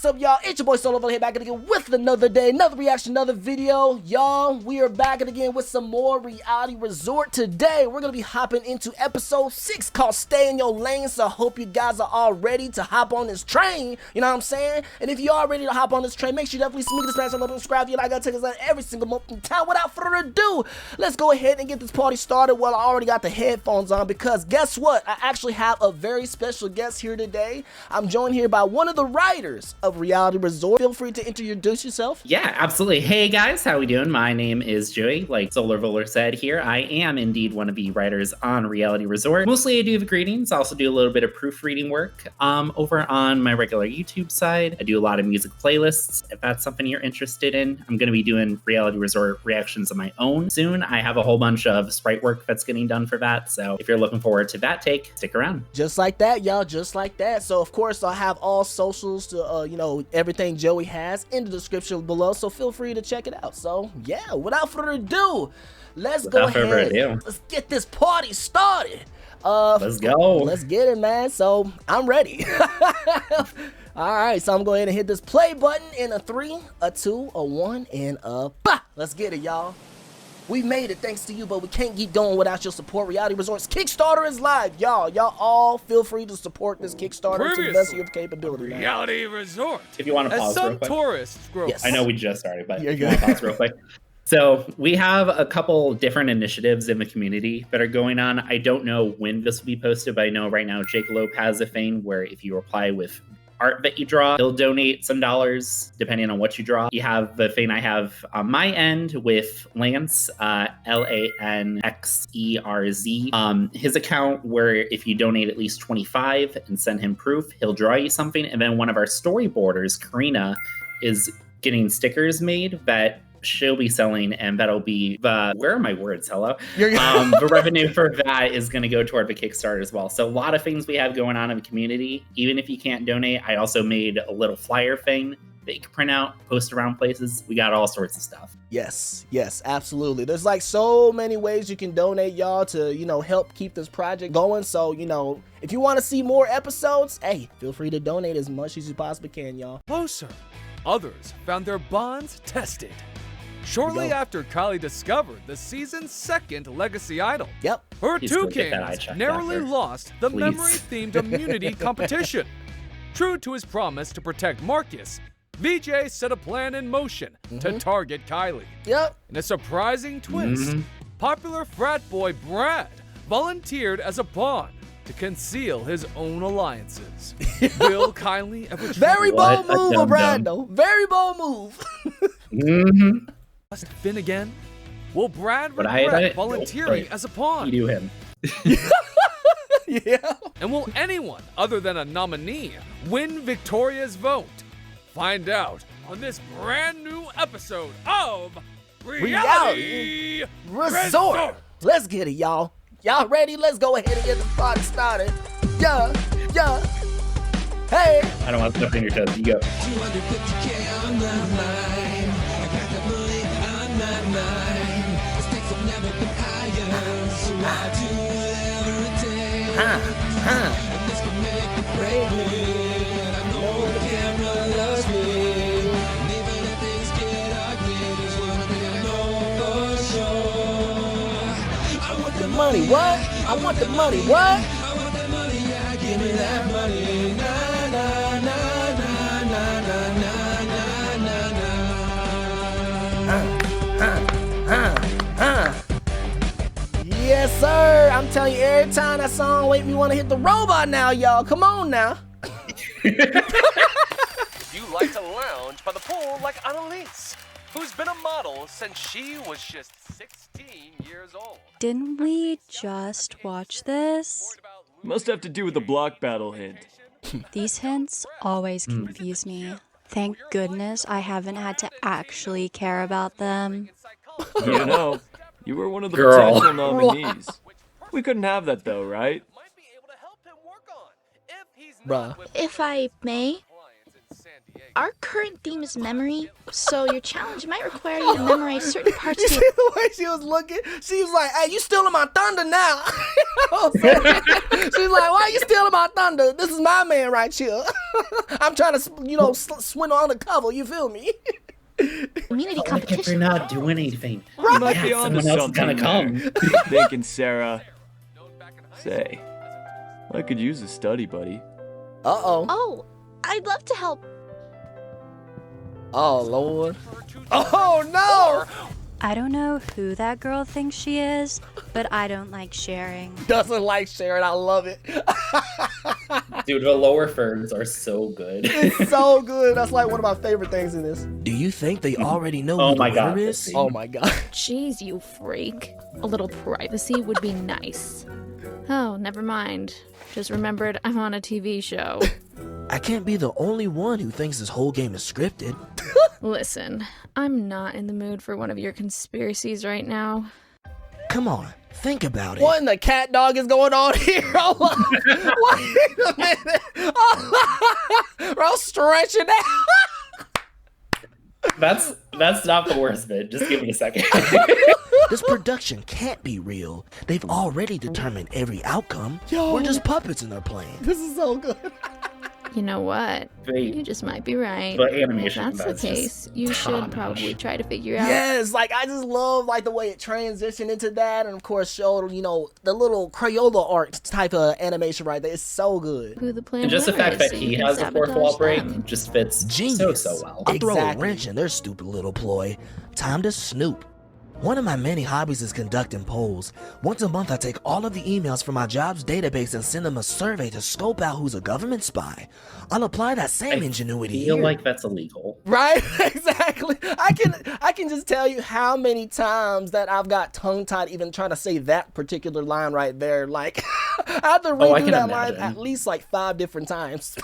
up, y'all? It's your boy SolarVolar here, back again with another day, another reaction, another video. Y'all, we are back again with some more Reality Resort. Today, we're going to be hopping into episode 6 called Stay in Your Lane. So I hope you guys are all ready to hop on this train. You know what I'm saying? And if you are ready to hop on this train, make sure you definitely smash that like, subscribe. You like, I gotta take us out every single month in time. Without further ado, let's go ahead and get this party started. Well, I already got the headphones on because guess what? I actually have a very special guest here today. I'm joined here by one of the writers of Reality Resort. Feel free to introduce yourself. Yeah, absolutely. Hey guys, how we doing? My name is Joey. Like SolarVolar said here, I am indeed one of the writers on Reality Resort. Mostly I do the greetings. I also do a little bit of proofreading work over on my regular YouTube side. I do a lot of music playlists. If that's something you're interested in, I'm going to be doing Reality Resort reactions of my own soon. I have a whole bunch of sprite work that's getting done for that. So if you're looking forward to that take, stick around. Just like that, y'all, just like that. So of course I have all socials to everything Joey has in the description below, so feel free to check it out. So yeah, without further ado, let's go ahead. Let's get this party started. Let's go. Let's get it, man. So I'm ready. All right, so I'm going ahead and hit this play button in a 3, a 2, a 1, and a bah. Let's get it, y'all. We made it thanks to you, but we can't keep going without your support. Reality Resort's Kickstarter is live, y'all. Y'all all feel free to support this Kickstarter to the best of your capability. Reality Resort. If you want to pause real quick. Tourists, yes. I know we just started, but you're you want to pause real quick. So we have a couple different initiatives in the community that are going on. I don't know when this will be posted, but I know right now Jake Lope has a thing where if you reply with art that you draw, he'll donate some dollars depending on what you draw. You have the thing I have on my end with Lance, LANXERZ, his account, where if you donate at least 25 and send him proof, he'll draw you something. And then one of our storyboarders, Karina, is getting stickers made that she'll be selling, and that'll be the, where are my words, hello? The revenue for that is going to go toward the Kickstarter as well. So a lot of things we have going on in the community. Even if you can't donate, I also made a little flyer thing that you can print out, post around places. We got all sorts of stuff. Yes, absolutely. There's like so many ways you can donate, y'all, to, help keep this project going. So, if you want to see more episodes, hey, feel free to donate as much as you possibly can, y'all. Closer. Others found their bonds tested. Shortly after Kylie discovered the season's second legacy idol, her two kings narrowly lost the memory-themed immunity competition. True to his promise to protect Marcus, VJ set a plan in motion to target Kylie. In a surprising twist, popular frat boy Brad volunteered as a pawn to conceal his own alliances. Will Kylie ever try? Very bold move, Brad, though. Very bold move. Must Finn again? Will Brad regret volunteering as a pawn? You do him. Yeah. And will anyone other than a nominee win Victoria's vote? Find out on this brand new episode of Reality Resort. Let's get it, y'all. Y'all ready? Let's go ahead and get the party started. Yeah. Hey. I don't want to step in your toes. You go. 250K on the line. I got the money on my mind. The stakes have never been higher, so I do whatever it takes. And this can make me break me. And I know the camera loves me. And even if things get ugly, there's one thing I know for sure. I want the money, what? I want the money, what? I want that money, yeah, give me that money. Na na na na na na na na na. Yes, sir. I'm telling you, every time that song make me want to hit the robot now, y'all. Come on now. You like to lounge by the pool like Annalise, who's been a model since she was just 16 years old. Didn't we just watch this? Must have to do with the block battle hint. These hints always confuse me. Thank goodness I haven't had to actually care about them. You know, you were one of the potential nominees. We couldn't have that though, right? If I may? our current theme is memory, so your challenge might require you to memorize certain parts You of see the... the way she was looking? She was like, hey, you stealing my thunder now. You know what I'm saying? She was like, why are you stealing my thunder? This is my man right here. I'm trying to, you know, swim undercover, you feel me? Community If competition. you're not doing anything, You might be onto someone else is something gonna there. come. Thinking, Sarah. Say, I could use a study buddy. Uh-oh. Oh, I'd love to help. Oh, Lord. Oh, no! I don't know who that girl thinks she is, but I don't like sharing. Doesn't like sharing. I love it. Dude, the lower ferns are so good. It's so good. That's like one of my favorite things in this. Do you think they already know Oh who my the God, winner this is? scene. Oh, my God. Jeez, you freak. A little privacy would be nice. Oh, never mind. Just remembered I'm on a TV show. I can't be the only one who thinks this whole game is scripted. Listen, I'm not in the mood for one of your conspiracies right now. Come on, think about it. What in the cat dog is going on here? Hold on. Wait a minute. Bro, stretching out. That's not the worst bit. Just give me a second. This production can't be real. They've already determined every outcome. Yo. We're just puppets in their plan. This is so good. You know what? Wait. You just might be right. The animation, If that's the that's case, just you should top-notch. probably try to figure out. Yes, like I just love like the way it transitioned into that, and of course showed, you know, the little Crayola art type of animation right there. It's so good. Who the plan And just the fact is, that so he you can has a fourth wall sabotage break them. just fits Genius. so well. I'll throw a Exactly. wrench in their stupid little ploy. Time to snoop. One of my many hobbies is conducting polls. Once a month, I take all of the emails from my jobs database and send them a survey to scope out who's a government spy. I'll apply that same ingenuity I feel here. like that's illegal. Right? Exactly. I can just tell you how many times that I've got tongue tied even trying to say that particular line right there. Like I have to I redo can that line imagine. at least like 5 different times.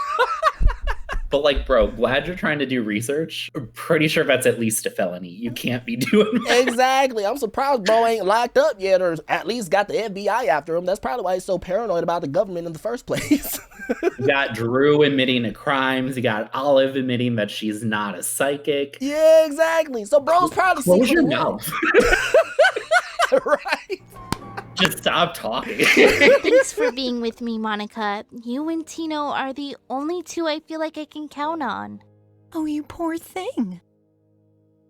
But like, bro, glad you're trying to do research. I'm pretty sure that's at least a felony. You can't be doing that. Exactly. I'm surprised bro ain't locked up yet, or at least got the FBI after him. That's probably why he's so paranoid about the government in the first place. You got Drew admitting to crimes. You got Olive admitting that she's not a psychic. Yeah, exactly. So bro's probably Close secretly your wrong. mouth. Right. Just stop talking. Thanks for being with me, Monica. You and Tino are the only two I feel like I can count on. Oh, you poor thing.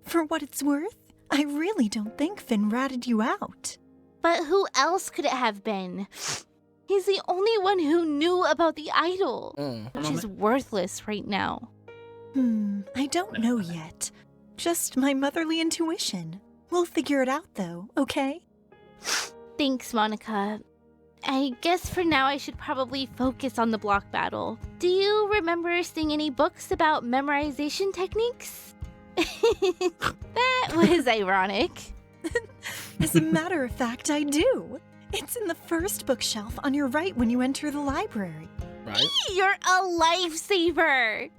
For what it's worth, I really don't think Finn ratted you out. But who else could it have been? He's the only one who knew about the idol, which is worthless right now. I don't know yet. Just my motherly intuition. We'll figure it out, though, okay? Thanks, Monica. I guess for now I should probably focus on the block battle. Do you remember seeing any books about memorization techniques? That was ironic. As a matter of fact, I do. It's in the first bookshelf on your right when you enter the library. Right. You're a lifesaver!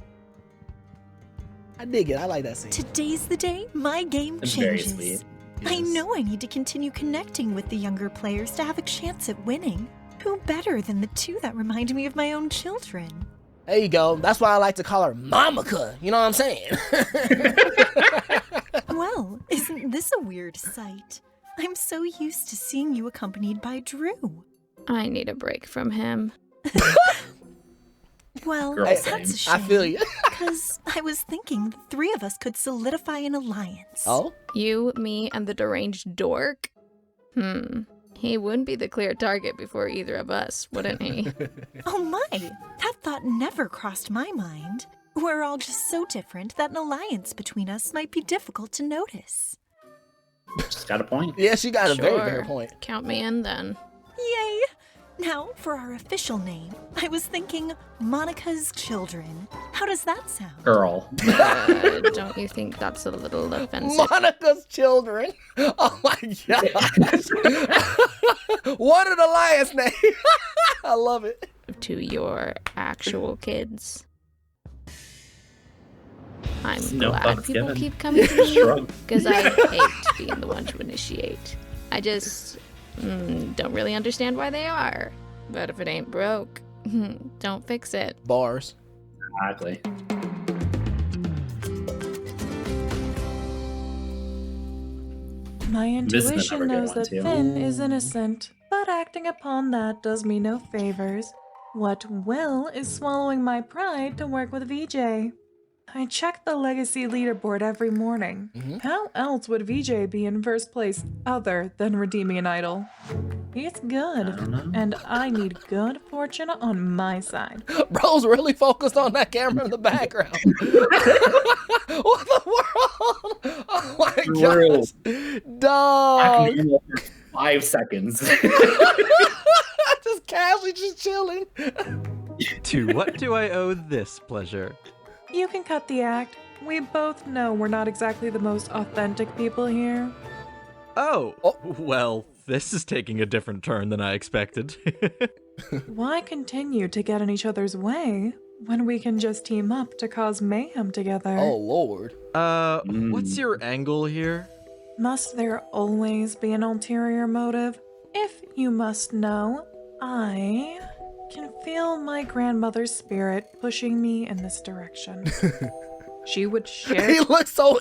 I dig it. I like that scene. Today's the day my game It's very changes. sweet. I know I need to continue connecting with the younger players to have a chance at winning. Who better than the two that remind me of my own children? There you go. That's why I like to call her Mamica. You know what I'm saying? Well, isn't this a weird sight? I'm so used to seeing you accompanied by Drew. I need a break from him. Well, Girl, that's same. a shame. I feel you. Because I was thinking the three of us could solidify an alliance. Oh? You, me, and the deranged dork? He wouldn't be the clear target before either of us, wouldn't he? Oh my! That thought never crossed my mind. We're all just so different that an alliance between us might be difficult to notice. Just got a point. Yeah, she got a very Sure. fair point. Count me in then. Yay! Now, for our official name, I was thinking Monica's Children. How does that sound? Girl. Don't you think that's a little offensive? Monica's Children. Oh my gosh. What an alliance name. I love it. To your actual kids? I'm No glad fucks people given. keep coming to me Shrug. because I hate being the one to initiate. I just don't really understand why they are. But if it ain't broke, don't fix it. Bars. Exactly. My This is intuition another good knows one, that too. Finn is innocent, but acting upon that does me no favors. What will is swallowing my pride to work with VJ. I check the legacy leaderboard every morning. How else would VJ be in first place other than redeeming an idol? He's good, and I need good fortune on my side. Bro's really focused on that camera in the background. What the world? Oh my gosh. Dog. 5 seconds. Just casually just chilling. To what do I owe this pleasure? You can cut the act. We both know we're not exactly the most authentic people here. Oh, well, this is taking a different turn than I expected. Why continue to get in each other's way when we can just team up to cause mayhem together? Oh, Lord. What's your angle here? Must there always be an ulterior motive? If you must know, I can feel my grandmother's spirit pushing me in this direction. She would share. He looks so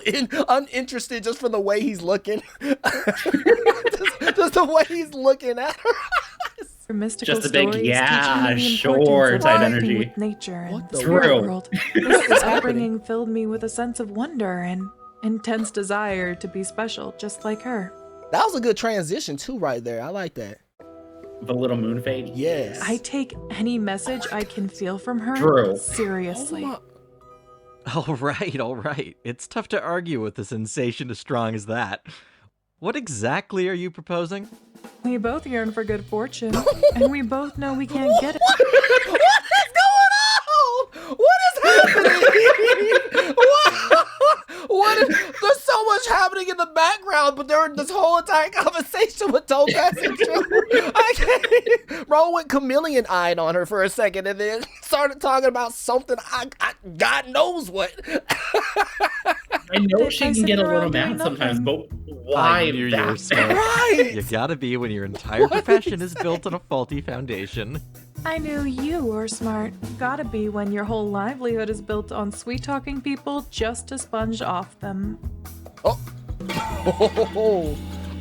uninterested just from the way he's looking. just the way he's looking at her. Mystical Just a big, stories yeah, teaching me the sure importance of type connecting energy. with nature and What the the spirit world? world. This upbringing filled me with a sense of wonder and intense desire to be special, just like her. That was a good transition too, right there. I like that. The little moon fade. Yes. I take any message I can feel from her True. seriously. All right. It's tough to argue with a sensation as strong as that. What exactly are you proposing? We both yearn for good fortune, and we both know we can't get it. What is happening? What if there's so much happening in the background, but during this whole entire conversation with Topaz and Drew, I can't. Bro went chameleon-eyed on her for a second and then started talking about something I God knows what. I know she can get a little mad sometimes, but why I knew you were that? smart. Right. You gotta be when your entire profession is built on a faulty foundation. I knew you were smart. Gotta be when your whole livelihood is built on sweet-talking people just to sponge off them.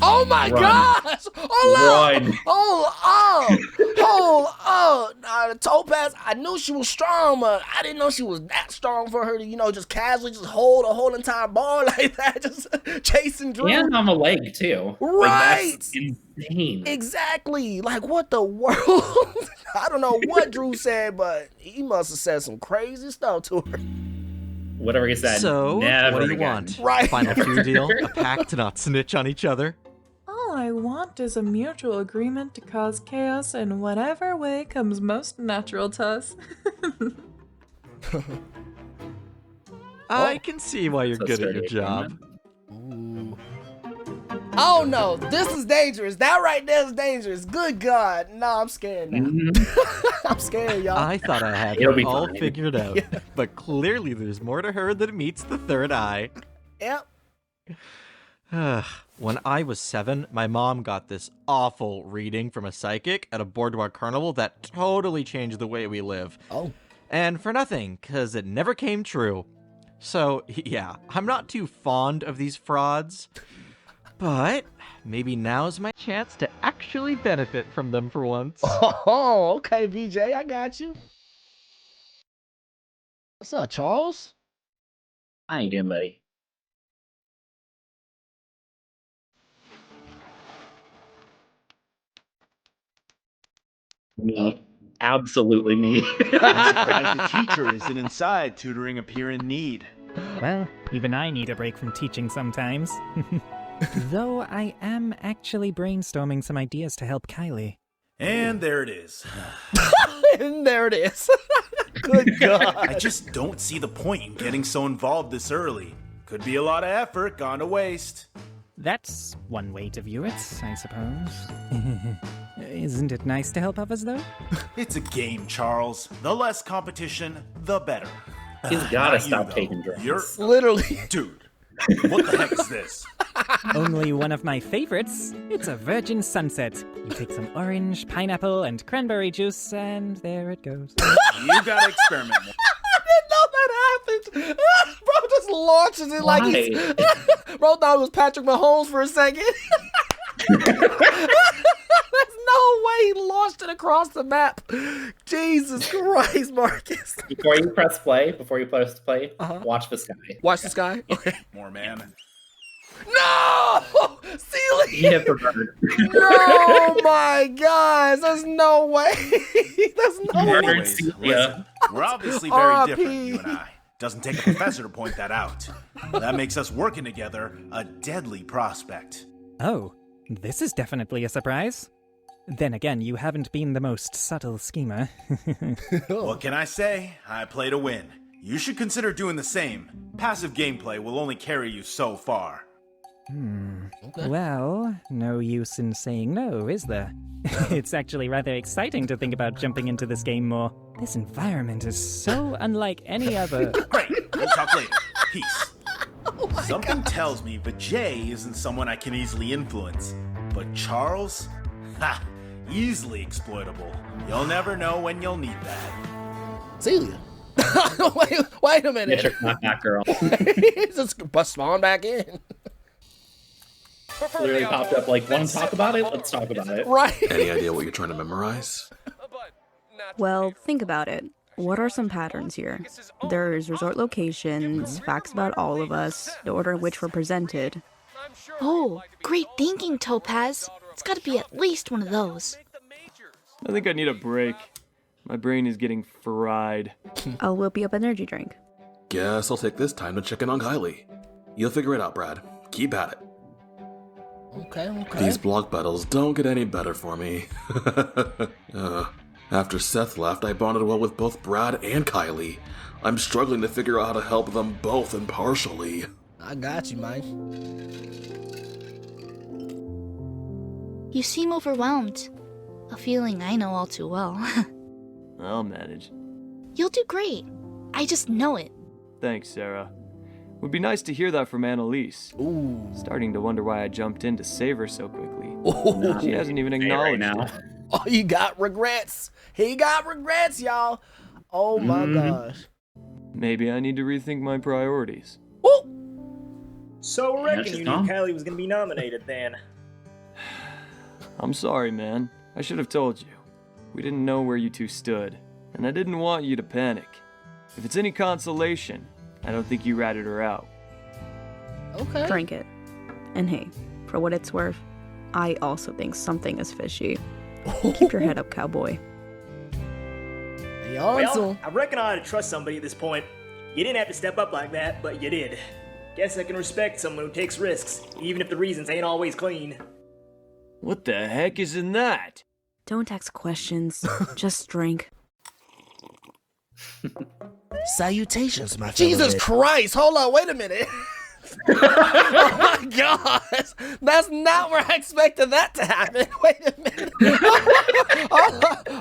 Oh my Run. gosh! Hold Run. up! Hold up! Topaz, I knew she was strong, but I didn't know she was that strong for her to, just casually just hold a whole entire ball like that, just chasing Drew. And on the leg, too. Right! Like, that's insane. Exactly. Like, what the world? I don't know what Drew said, but he must have said some crazy stuff to her. Whatever he said. So, never what do you again. want? Right. Final feud deal? A pact to not snitch on each other? All I want is a mutual agreement to cause chaos in whatever way comes most natural to us. I can see why you're So good at your sturdy job. Ooh. Oh no, this is dangerous. That right there is dangerous. Good God. No, I'm scared now. I'm scared, y'all. I thought I had It'll it be all fine. figured out, but clearly there's more to her than meets the third eye. Yep. When I was 7, my mom got this awful reading from a psychic at a boardwalk carnival that totally changed the way we live. Oh. And for nothing, because it never came true. So, yeah, I'm not too fond of these frauds, but maybe now's my chance to actually benefit from them for once. Oh, okay, VJ, I got you. What's up, Charles? How you doing, buddy? Me. Absolutely me. I'm surprised the teacher isn't inside tutoring a peer in need. Well, even I need a break from teaching sometimes. Though I am actually brainstorming some ideas to help Kylie. And there it is. And there it is. Good God. I just don't see the point in getting so involved this early. Could be a lot of effort gone to waste. That's one way to view it, I suppose. Isn't it nice to help others, though? It's a game, Charles. The less competition, the better. He's gotta Not you, stop though. taking drugs. You're Literally. Dude, what the heck is this? Only one of my favorites. It's a virgin sunset. You take some orange, pineapple, and cranberry juice, and there it goes. You gotta experiment more. I didn't know that happened. Bro just launches it like he's... Bro thought it was Patrick Mahomes for a second. There's no way he launched it across the map. Jesus Christ, Marcus. Before you press play, watch the sky. Watch the sky? Okay. More man. No! Celia! He hit the bird. Oh my gosh, there's no way. There's no way. Anyways, listen, we're obviously very different, you and I. Doesn't take a professor to point that out. That makes us working together a deadly prospect. Oh, this is definitely a surprise. Then again, you haven't been the most subtle schemer. What can I say? I play to win. You should consider doing the same. Passive gameplay will only carry you so far. Okay. Well, no use in saying no, is there? It's actually rather exciting to think about jumping into this game more. This environment is so unlike any other... Great, we'll talk later. Peace. Something tells me Vijay isn't someone I can easily influence. But Charles? Ha! Easily exploitable. You'll never know when you'll need that. Celia. wait a minute. Get your clap back, girl. Just spawn back in. Literally popped up like, want to talk about it? Let's talk about it. Right. Any idea what you're trying to memorize? Well, think about it. What are some patterns here? There's resort locations, facts about all of us, the order in which we're presented. Oh, great thinking, Topaz. It's got to be at least one of those. I think I need a break. My brain is getting fried. I'll whip you up an energy drink. Guess I'll take this time to check in on Kylie. You'll figure it out, Brad. Keep at it. Okay. These block battles don't get any better for me. After Seth left, I bonded well with both Brad and Kylie. I'm struggling to figure out how to help them both impartially. I got you, man. You seem overwhelmed. A feeling I know all too well. I'll manage. You'll do great. I just know it. Thanks, Sarah. Would be nice to hear that from Annalise. Ooh. Starting to wonder why I jumped in to save her so quickly. Ooh. She hasn't even acknowledged now. it. Oh, he got regrets. He got regrets, y'all. Oh my gosh. Maybe I need to rethink my priorities. So I reckon you knew Kylie was gonna be nominated then. I'm sorry, man. I should have told you. We didn't know where you two stood, and I didn't want you to panic. If it's any consolation, I don't think you ratted her out. Okay. Drink it. And hey, for what it's worth, I also think something is fishy. Keep your head up, cowboy. Well, I reckon I ought to trust somebody at this point. You didn't have to step up like that, but you did. Guess I can respect someone who takes risks, even if the reasons ain't always clean. What the heck is in that? Don't ask questions. Just drink. Salutations, my fellow. Jesus Christ! Hold on, wait a minute. Oh my gosh! That's not where I expected that to happen. Wait a minute.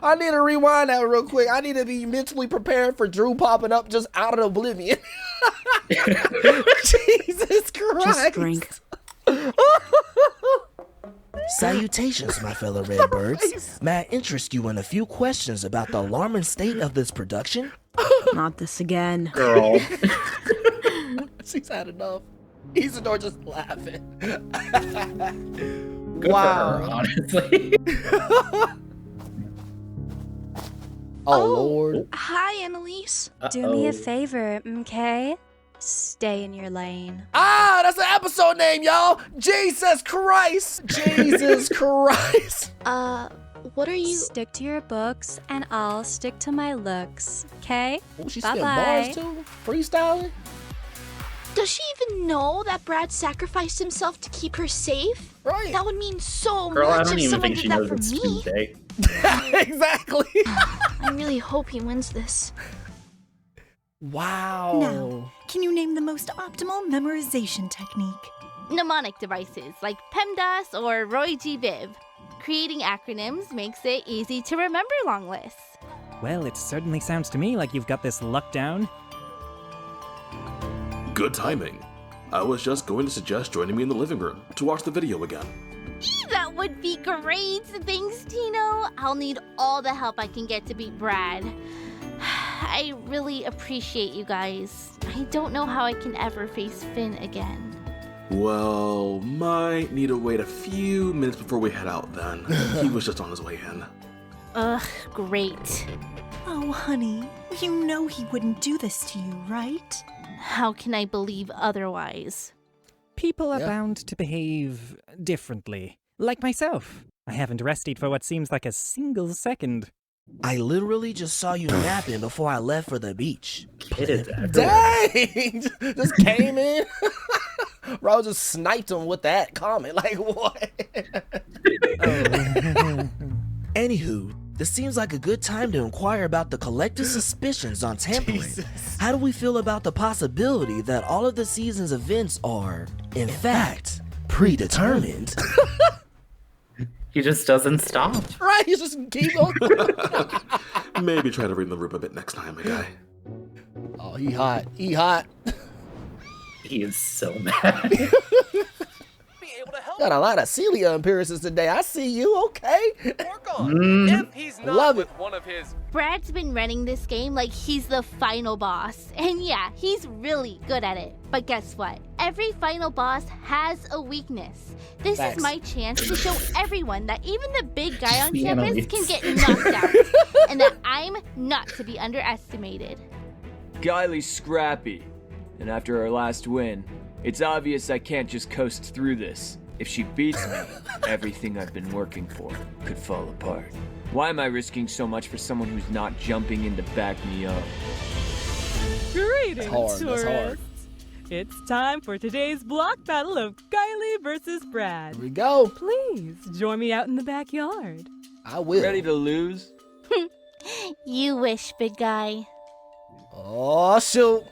I need to rewind that real quick. I need to be mentally prepared for Drew popping up just out of oblivion. Jesus Christ! Just drink. Salutations, my fellow Redbirds. May I interest you in a few questions about the alarming state of this production? Not this again. Girl. She's had enough. Isidore just laughing. Good for her, honestly. Oh, Lord. Hi, Annalise. Do me a favor, okay? Stay in your lane. Ah, that's the episode name, y'all. Jesus Christ. Jesus Christ. What are you? Stick to your books, and I'll stick to my looks, okay? Oh, she's Bye-bye. bars too? Freestyling? Does she even know that Brad sacrificed himself to keep her safe? Right. That would mean so Girl, I much don't if even someone think she did that knows for it's me. Tuesday. Exactly. I really hope he wins this. Wow. Now, can you name the most optimal memorization technique? Mnemonic devices like PEMDAS or Roy G. Biv. Creating acronyms makes it easy to remember long lists. Well, it certainly sounds to me like you've got this luck down. Good timing. I was just going to suggest joining me in the living room to watch the video again. That would be great. Thanks, Tino. I'll need all the help I can get to beat Brad. I I really appreciate you guys. I don't know how I can ever face Finn again. Well, might need to wait a few minutes before we head out then. He was just on his way in. Ugh, great. Oh, honey, you know he wouldn't do this to you, right? How can I believe otherwise? People are bound to behave differently. Like myself. I haven't rested for what seems like a single second. I literally just saw you napping before I left for the beach. Dang! Just came in. Bro just sniped him with that comment. Like, what? Anywho, this seems like a good time to inquire about the collective suspicions on tampering. How do we feel about the possibility that all of the season's events are, in fact, predetermined? He just doesn't stop. Right, he just keeps on. Maybe try to read the room a bit next time, my guy. Oh, he hot. He hot. He is so mad. Got a lot of Celia appearances today. I see you. Okay. If he's not Love with it. one of his... Brad's been running this game like he's the final boss. And yeah, he's really good at it. But guess what? Every final boss has a weakness. This Facts. is my chance to show everyone that even the big guy on The campus enemies. can get knocked out. And that I'm not to be underestimated. Kylie's scrappy, and after her last win, it's obvious I can't just coast through this. If she beats me, everything I've been working for could fall apart. Why am I risking so much for someone who's not jumping in to back me up? Greetings, That's hard, that's tourists. hard. It's time for today's block battle of Kylie versus Brad. Here we go. Please join me out in the backyard. I will. Ready to lose? You wish, big guy. Oh, shoot.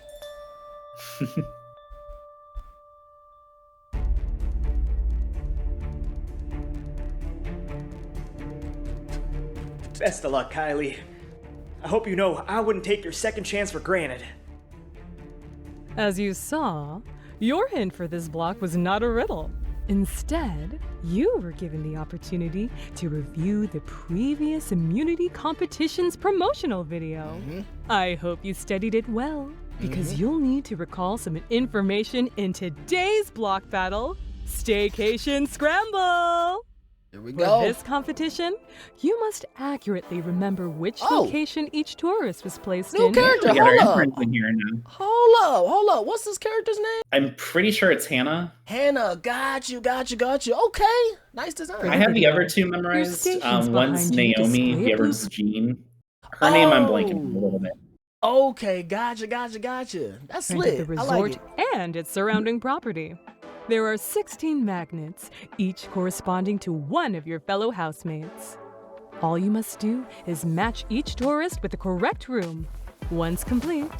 Best of luck, Kylie. I hope you know I wouldn't take your second chance for granted. As you saw, your hint for this block was not a riddle. Instead, you were given the opportunity to review the previous immunity competition's promotional video. I hope you studied it well, because you'll need to recall some information in today's block battle, Staycation Scramble! Here we For go. this competition, you must accurately remember which Oh. location each tourist was placed New in. character. We got our Hold up. inference in here now. Hold up. What's this character's name? I'm pretty sure it's Hannah. Hannah. Got you. Okay. Nice design. I have the other two memorized. station's One's behind you. Naomi, Display the a other's blue- Jean. Her name I'm blanking Oh. a little bit. Okay. Gotcha. That's Friend lit. of the I like resort it. and its surrounding property. There are 16 magnets, each corresponding to one of your fellow housemates. All you must do is match each tourist with the correct room. Once complete,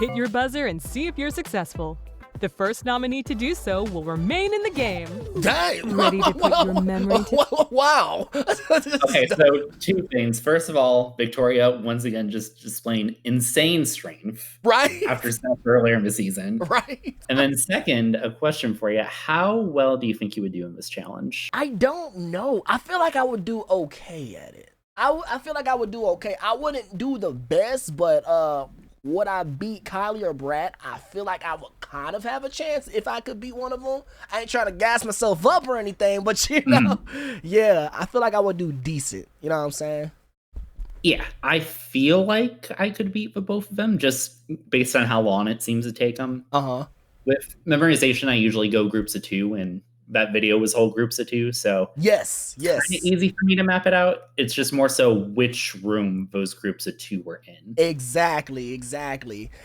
hit your buzzer and see if you're successful. The first nominee to do so will remain in the game. Dang. Ready to put your memory to... Wow. Okay, so two things. First of all, Victoria, once again, just displaying insane strength. Right. After stuff earlier in the season. Right. And then second, a question for you. How well do you think you would do in this challenge? I don't know. I feel like I would do okay at it. I feel like I would do okay. I wouldn't do the best, but would I beat Kylie or Brad? I feel like I would kind of have a chance if I could beat one of them. I ain't trying to gas myself up or anything, but you know, yeah, I feel like I would do decent. You know what I'm saying? Yeah, I feel like I could beat the both of them just based on how long it seems to take them. With memorization, I usually go groups of two, and that video was whole groups of two, so yes. Kind of easy for me to map it out. It's just more so which room those groups of two were in. Exactly.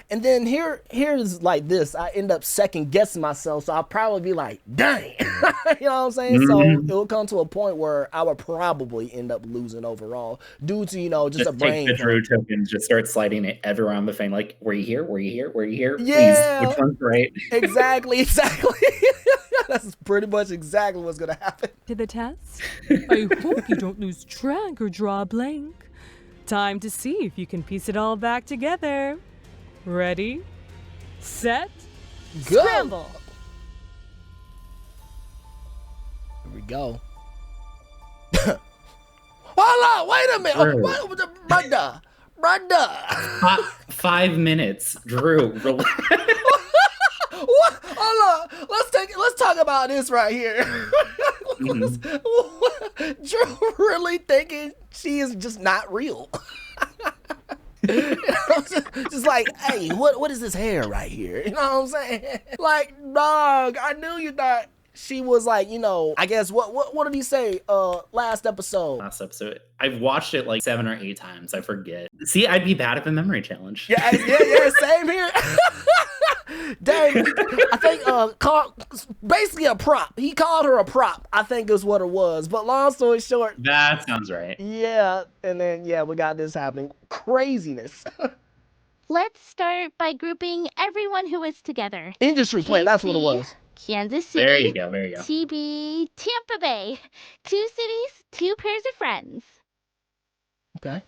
And then here's like this. I end up second guessing myself, so I'll probably be like, dang. You know what I'm saying? So it'll come to a point where I would probably end up losing overall due to, you know, just a brain. Take the Drew tokens, just start sliding it everywhere on the thing. Like, were you here? Yeah. Please, which one's right? Exactly. That's pretty much exactly what's gonna happen. To the test? I hope you don't lose track or draw a blank. Time to see if you can piece it all back together. Ready, set, Go. scramble. Here we go. Hold on, wait a minute. Sure. Brother. 5 minutes. Drew, What? Hold on. Let's talk about this right here. Drew really thinking she is just not real. Just like, hey, what is this hair right here? You know what I'm saying? Like, dog, I knew you thought she was like, you know, I guess what did he say last episode? I've watched it like 7 or 8 times. I forget. See, I'd be bad at the memory challenge. Yeah, same here. Dang, I think basically a prop. He called her a prop, I think is what it was. But long story short, that sounds right. Yeah, and then we got this happening. Craziness. Let's start by grouping everyone who is together. Industry plant, that's what it was. Kansas City. There you go. TB, Tampa Bay. 2 cities, 2 pairs of friends. Okay.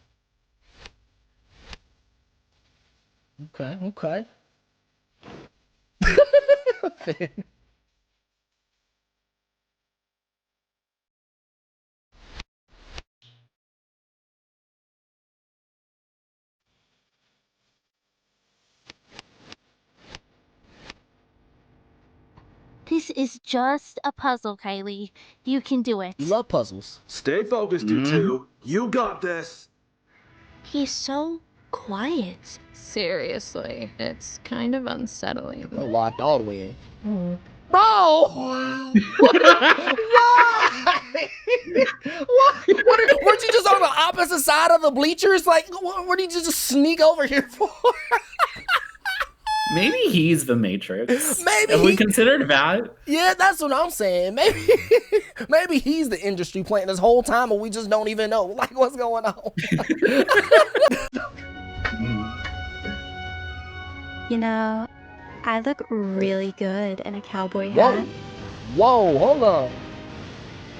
This is just a puzzle, Kylie. You can do it. You love puzzles. Stay focused, you two. You got this. He's so quiet. Seriously, it's kind of unsettling. I'm locked all the way in. Bro! Why? Weren't you just on the opposite side of the bleachers? Like, what did you just sneak over here for? Maybe he's the Matrix. Maybe. Have we considered that? Yeah, that's what I'm saying. Maybe he's the industry plant this whole time, and we just don't even know. Like, what's going on? You know, I look really good in a cowboy hat. Whoa, hold on.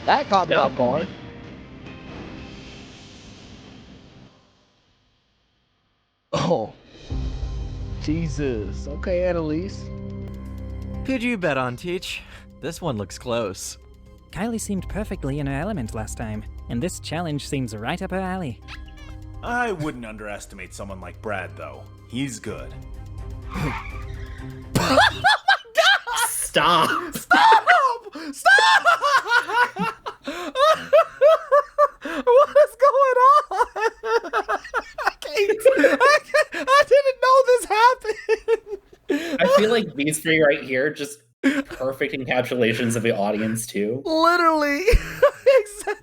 That caught me off guard. Oh. Jesus. Okay, Annalise. Who'd you bet on, Teach? This one looks close. Kylie seemed perfectly in her element last time, and this challenge seems right up her alley. I wouldn't underestimate someone like Brad, though. He's good. Stop! What is going on? I didn't know this happened. I feel like these 3 right here just perfect encapsulations of the audience too. Literally.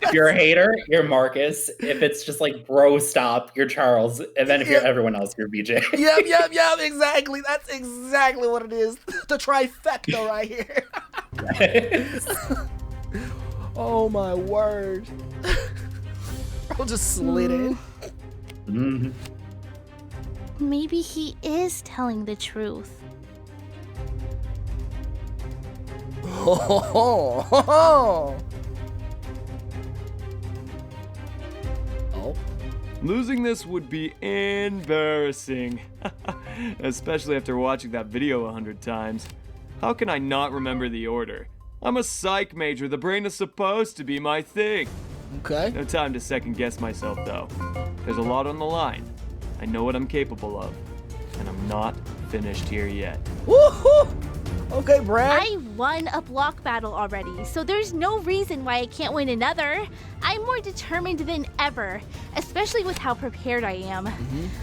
If you're a hater, you're Marcus. If it's just like, bro, stop, you're Charles. And then if you're everyone else, you're BJ. Yep, exactly. That's exactly what it is. The trifecta right here. Oh my word. Bro just slid in. Mm-hmm. Maybe he is telling the truth. Oh. Losing this would be embarrassing. Especially after watching that video 100 times. How can I not remember the order? I'm a psych major. The brain is supposed to be my thing. Okay. No time to second guess myself, though. There's a lot on the line. I know what I'm capable of. And I'm not finished here yet. Woohoo! Okay, Brad. I won a block battle already, so there's no reason why I can't win another. I'm more determined than ever, especially with how prepared I am.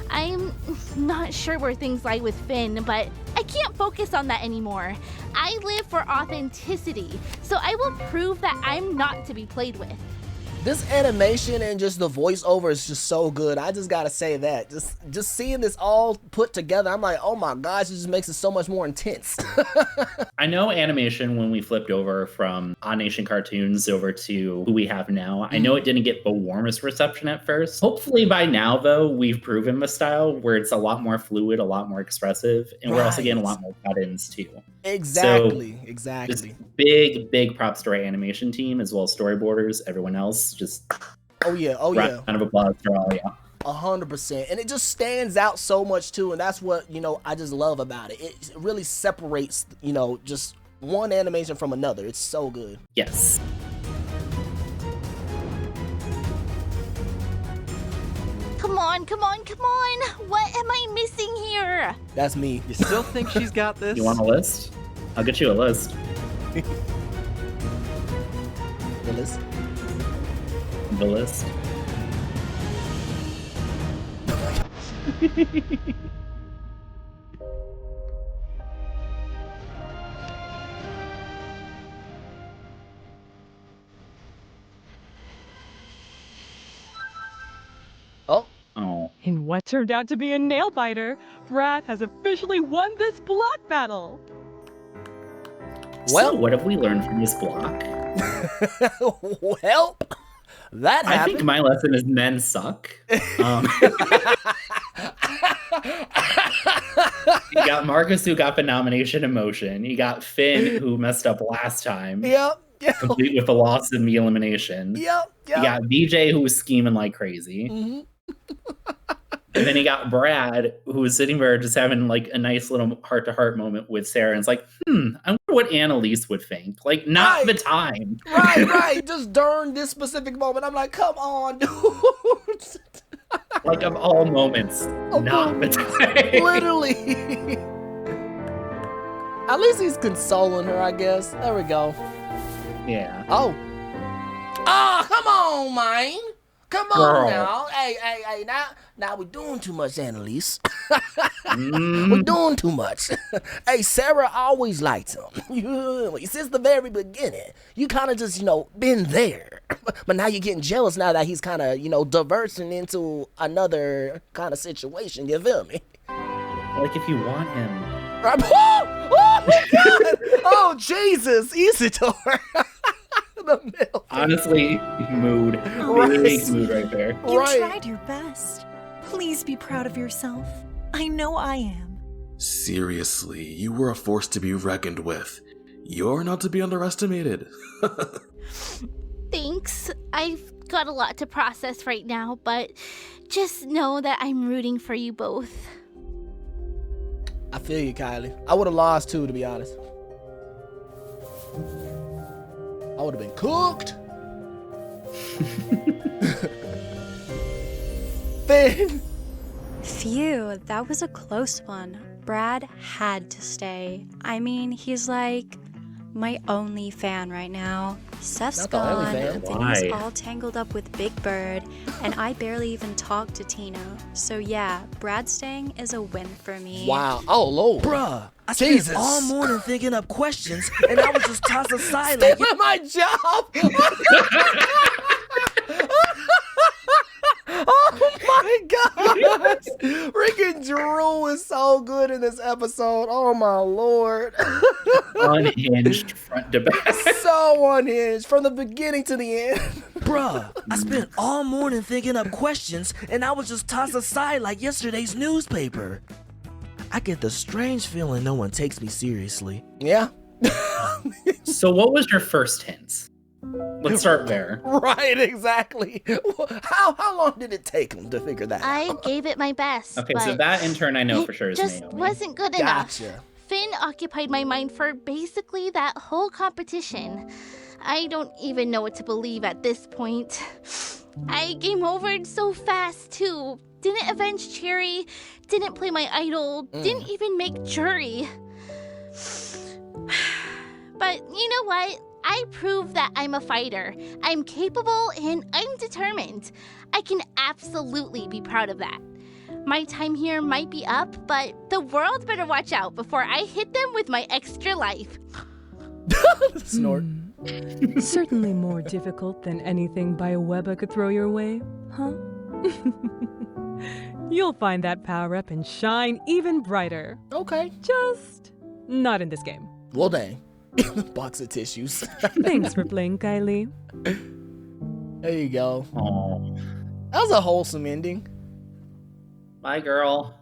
I'm not sure where things lie with Finn, but I can't focus on that anymore. I live for authenticity, so I will prove that I'm not to be played with. This animation and just the voiceover is just so good. I just gotta say that. Just seeing this all put together, I'm like, oh my gosh, it just makes it so much more intense. I know animation, when we flipped over from On Nation cartoons over to who we have now, I know it didn't get the warmest reception at first. Hopefully by now, though, we've proven the style where it's a lot more fluid, a lot more expressive, and we're also getting a lot more cut-ins too. Exactly. Just big props to our animation team, as well as storyboarders, everyone else. Just round of applause for all y'all. 100%, and it just stands out so much too, and that's what I just love about it. It really separates just one animation from another. It's so good. Yes. Come on, on, come on, come on. What am I missing here? That's me. You still think she's got this? You want a list? I'll get you a list. The list? The list. Oh. In what turned out to be a nail biter, Brad has officially won this block battle. Well, so what have we learned from this block? Well, that happened. I think my lesson is men suck. You got Marcus, who got the nomination emotion. You got Finn, who messed up last time. Yep. Complete with the loss and the elimination. Yep. You got BJ, who was scheming like crazy. Mm-hmm. And then you got Brad, who was sitting there just having like a nice little heart-to-heart moment with Sarah. And it's like, I wonder what Annalise would think. Like, not the time. Right. Just during this specific moment, I'm like, come on, dude. Like, of all moments, not the time. Literally. At least he's consoling her, I guess. There we go. Yeah. Oh, come on, man. Come on now. Hey, now we're doing too much, Annalise. We're doing too much. Hey, Sarah always liked him. Since the very beginning. You kind of just, been there. But now you're getting jealous now that he's kind of, diverting into another kind of situation. You feel me? Like, if you want him. Oh my God! Oh, Jesus, Isidore. Honestly, mood. Big mood right there. You tried your best. Please be proud of yourself. I know I am. Seriously, you were a force to be reckoned with. You're not to be underestimated. Thanks. I've got a lot to process right now, but just know that I'm rooting for you both. I feel you, Kylie. I would have lost too, to be honest. I would have been cooked. Finn. Phew, that was a close one. Brad had to stay. I mean, he's like my only fan right now. Seth's gone, Vinny's all tangled up with Big Bird, and I barely even talked to Tina. So yeah, Brad staying is a win for me. Wow. Oh, Lord. Bruh, I spent all morning thinking up questions, and I was just tossed aside like... Stealing my job! Oh my gosh! Freaking Drew is so good in this episode. Oh my Lord. Unhinged front to back. So unhinged from the beginning to the end. Bruh, I spent all morning thinking up questions, and I was just tossed aside like yesterday's newspaper. I get the strange feeling no one takes me seriously. Yeah. So what was your first hint? Let's start there. Right, exactly. How long did it take him to figure that out? I gave it my best. Okay, so that intern I know for sure is Naomi. It just wasn't good enough. Gotcha. Finn occupied my mind for basically that whole competition. I don't even know what to believe at this point. I game overed so fast, too. Didn't avenge Cherry, didn't play my idol, didn't even make jury. But you know what? I proved that I'm a fighter. I'm capable and I'm determined. I can absolutely be proud of that. My time here might be up, but the world better watch out before I hit them with my extra life. Snort. Certainly more difficult than anything Bioweba could throw your way, huh? You'll find that power up and shine even brighter. Okay. Just not in this game. Well, dang. Box of tissues. Thanks for playing, Kylie. There you go. Oh, that was a wholesome ending. Bye, girl.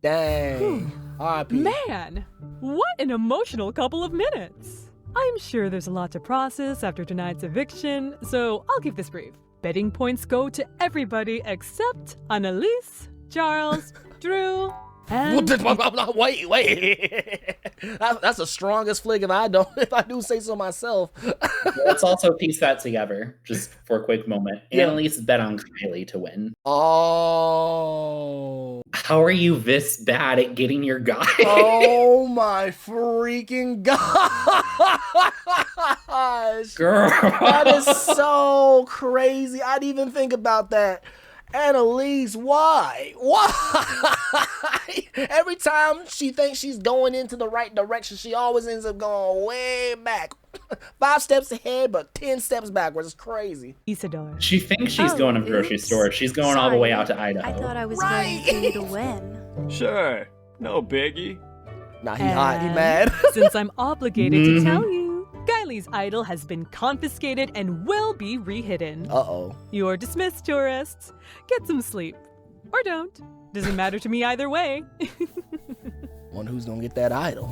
Dang. R.I.P. Man, what an emotional couple of minutes. I'm sure there's a lot to process after tonight's eviction, so I'll keep this brief. Betting points go to everybody except Annalise, Charles, Drew, And Wait. That's the strongest flick if I do say so myself. Let's also piece that together just for a quick moment. Yeah. Annalise bet on Kylie to win. Oh. How are you this bad at getting your guy? Oh my freaking gosh. Girl. That is so crazy. I didn't even think about that. Annalise, why? Every time she thinks she's going into the right direction, she always ends up going way back. 5 steps ahead, but 10 steps backwards. It's crazy. Isidore. She thinks she's going to the grocery store. She's going all the way out to Idaho. I thought I was going for you to win. Sure, no biggie. Nah, he hot, he mad. Since I'm obligated to tell you, Kylie's idol has been confiscated and will be rehidden. Uh-oh. You're dismissed, tourists. Get some sleep. Or don't. Doesn't matter to me either way. Wonder who's gonna get that idol.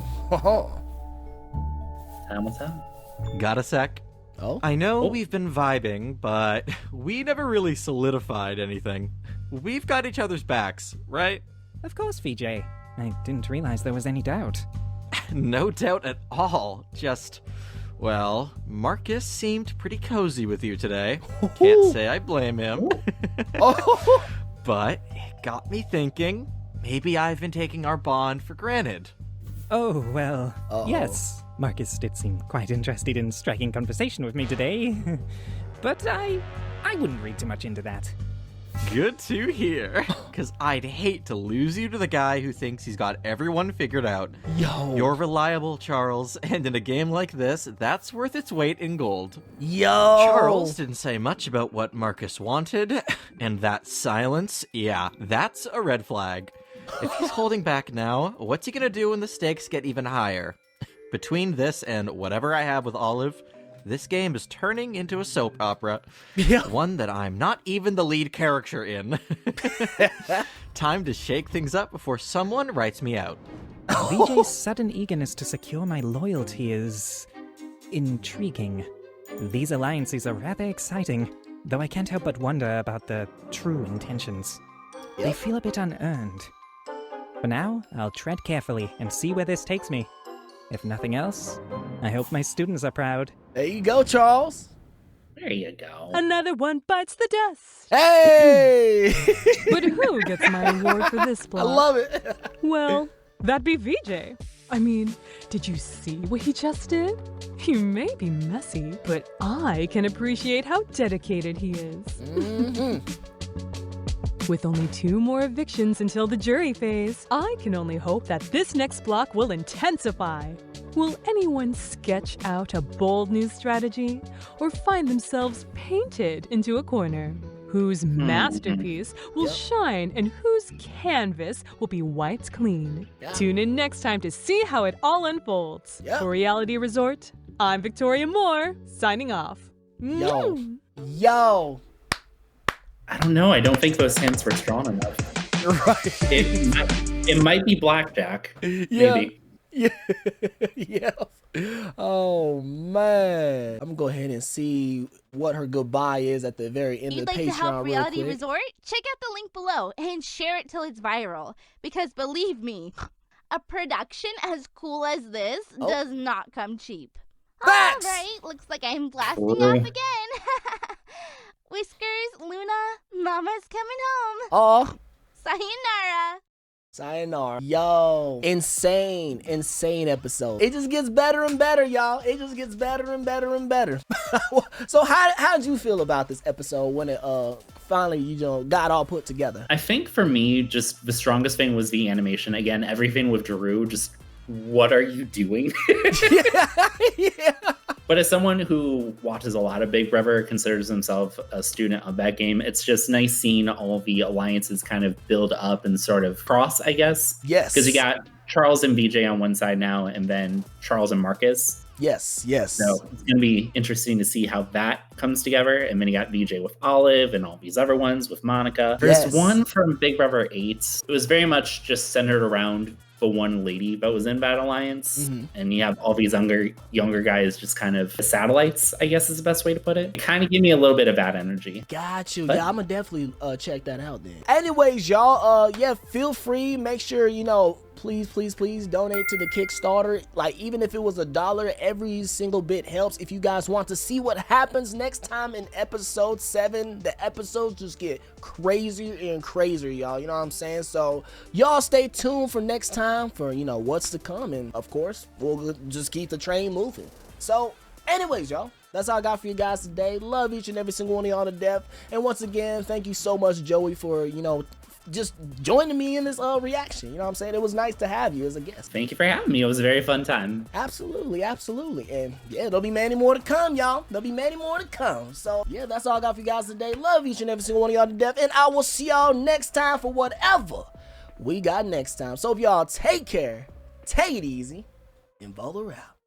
Time will tell. Got a sec? Oh? I know we've been vibing, but we never really solidified anything. We've got each other's backs, right? Of course, VJ. I didn't realize there was any doubt. No doubt at all. Just, well, Marcus seemed pretty cozy with you today. Can't say I blame him. But it got me thinking, maybe I've been taking our bond for granted. Oh, well, yes. Marcus did seem quite interested in striking conversation with me today. But I wouldn't read too much into that. Good to hear, because I'd hate to lose you to the guy who thinks he's got everyone figured out. Yo. You're reliable, Charles, and in a game like this, that's worth its weight in gold. Yo. Charles didn't say much about what Marcus wanted, and that silence, yeah, that's a red flag. If he's holding back now, what's he gonna do when the stakes get even higher? Between this and whatever I have with Olive, this game is turning into a soap opera. Yeah. One that I'm not even the lead character in. Time to shake things up before someone writes me out. VJ's sudden eagerness to secure my loyalty is intriguing. These alliances are rather exciting, though I can't help but wonder about the true intentions. They feel a bit unearned. For now, I'll tread carefully and see where this takes me. If nothing else, I hope my students are proud. There you go, Charles. There you go. Another one bites the dust. Hey! But who gets my award for this block? I love it. Well, that'd be VJ. I mean, did you see what he just did? He may be messy, but I can appreciate how dedicated he is. Mm-hmm. With only 2 more evictions until the jury phase, I can only hope that this next block will intensify. Will anyone sketch out a bold new strategy or find themselves painted into a corner? Whose masterpiece will shine and whose canvas will be wiped clean? Tune in next time to see how it all unfolds. For Reality Resort, I'm Victoria Moore, signing off. Yo. I don't know. I don't think those hints were strong enough. You're right. It might be blackjack. Yeah. Maybe. Yeah. Oh, man. I'm going to go ahead and see what her goodbye is at the very end of the Patreon You'd like to help real Reality quick. Resort? Check out the link below and share it till it's viral. Because believe me, a production as cool as this does not come cheap. Facts! All right, looks like I'm blasting off again. Whiskers, Luna, Mama's coming home. Oh. Sayonara. Yo. Insane episode. It just gets better and better, y'all. It just gets better and better and better. So how did you feel about this episode when it finally, got all put together? I think for me, just the strongest thing was the animation. Again, everything with Drew, just what are you doing? Yeah. But as someone who watches a lot of Big Brother, considers himself a student of that game, it's just nice seeing all the alliances kind of build up and sort of cross, I guess. Yes. Because you got Charles and VJ on one side now, and then Charles and Marcus. Yes. So it's going to be interesting to see how that comes together. And then you got VJ with Olive and all these other ones with Monica. There's one from Big Brother 8. It was very much just centered around the one lady that was in Bad Alliance, and you have all these younger guys just kind of satellites, I guess is the best way to put it. It kind of gave me a little bit of bad energy. Got you. But Yeah, I'm gonna definitely check that out then. Anyways, y'all, yeah, feel free. Make sure, you know, please donate to the Kickstarter. Like, even if it was $1, every single bit helps. If you guys want to see what happens next time in episode 7, the episodes just get crazier and crazier, y'all. You know what I'm saying? So y'all stay tuned for next time for, you know, what's to come. And of course, we'll just keep the train moving. So anyways, y'all, that's all I got for you guys today. Love each and every single one of y'all to death. And once again, thank you so much, Joey, for, you know, just joining me in this reaction. You know what I'm saying? It was nice to have you as a guest. Thank you for having me. It was a very fun time. Absolutely. And yeah, there'll be many more to come, y'all. There'll be many more to come. So yeah, that's all I got for you guys today. Love each and every single one of y'all to death. And I will see y'all next time for whatever we got next time. So if y'all take care, take it easy, and Volar out.